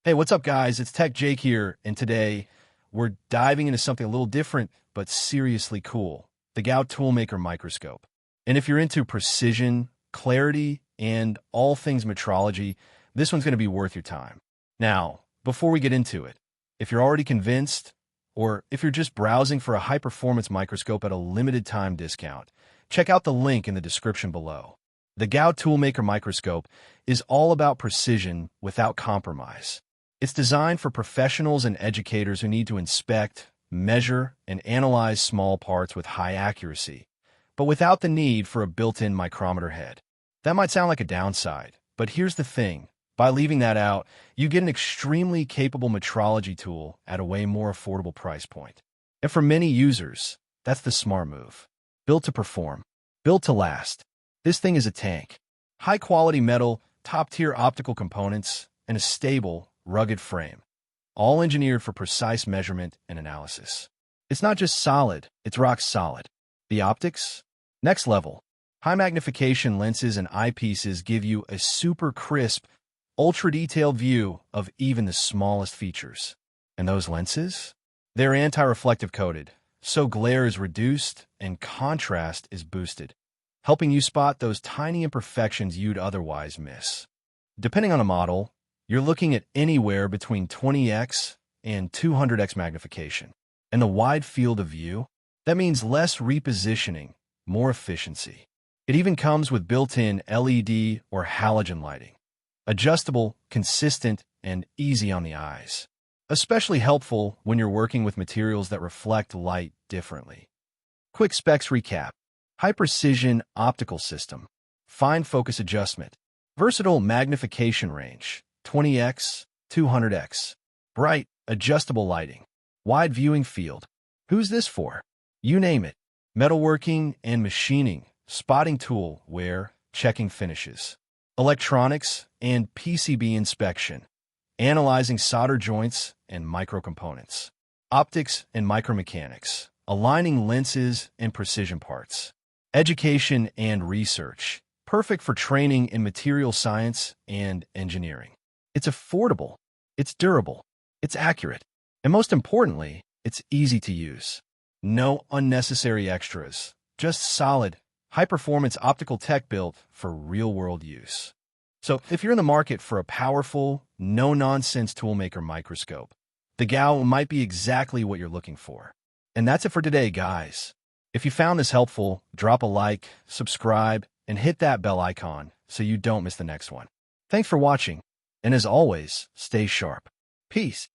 Hey, what's up, guys? It's Tech Jake here, and today we're diving into something a little different but seriously cool, the GOWE Toolmaker Microscope. And if you're into precision, clarity, and all things metrology, this one's going to be worth your time. Now, before we get into it, if you're already convinced, or if you're just browsing for a high-performance microscope at a limited time discount, check out the link in the description below. The GOWE Toolmaker Microscope is all about precision without compromise. It's designed for professionals and educators who need to inspect, measure, and analyze small parts with high accuracy, but without the need for a built-in micrometer head. That might sound like a downside, but here's the thing. By leaving that out, you get an extremely capable metrology tool at a way more affordable price point. And for many users, that's the smart move. Built to perform. Built to last. This thing is a tank. High-quality metal, top-tier optical components, and a stable, rugged frame, all engineered for precise measurement and analysis. It's not just solid, it's rock solid. The optics? Next level. High magnification lenses and eyepieces give you a super crisp, ultra-detailed view of even the smallest features. And those lenses? They're anti-reflective coated, so glare is reduced and contrast is boosted, helping you spot those tiny imperfections you'd otherwise miss. Depending on a model, you're looking at anywhere between 20x and 200x magnification. And the wide field of view? That means less repositioning, more efficiency. It even comes with built-in LED or halogen lighting. Adjustable, consistent, and easy on the eyes. Especially helpful when you're working with materials that reflect light differently. Quick specs recap. High-precision optical system. Fine focus adjustment. Versatile magnification range. 20x, 200x. Bright, adjustable lighting. Wide viewing field. Who's this for? You name it. Metalworking and machining. Spotting tool, wear, checking finishes. Electronics and PCB inspection. Analyzing solder joints and microcomponents. Optics and micromechanics. Aligning lenses and precision parts. Education and research. Perfect for training in material science and engineering. It's affordable, it's durable, it's accurate, and most importantly, it's easy to use. No unnecessary extras, just solid, high-performance optical tech built for real-world use. So if you're in the market for a powerful, no-nonsense toolmaker microscope, the GOWE might be exactly what you're looking for. And that's it for today, guys. If you found this helpful, drop a like, subscribe, and hit that bell icon so you don't miss the next one. Thanks for watching. And as always, stay sharp. Peace.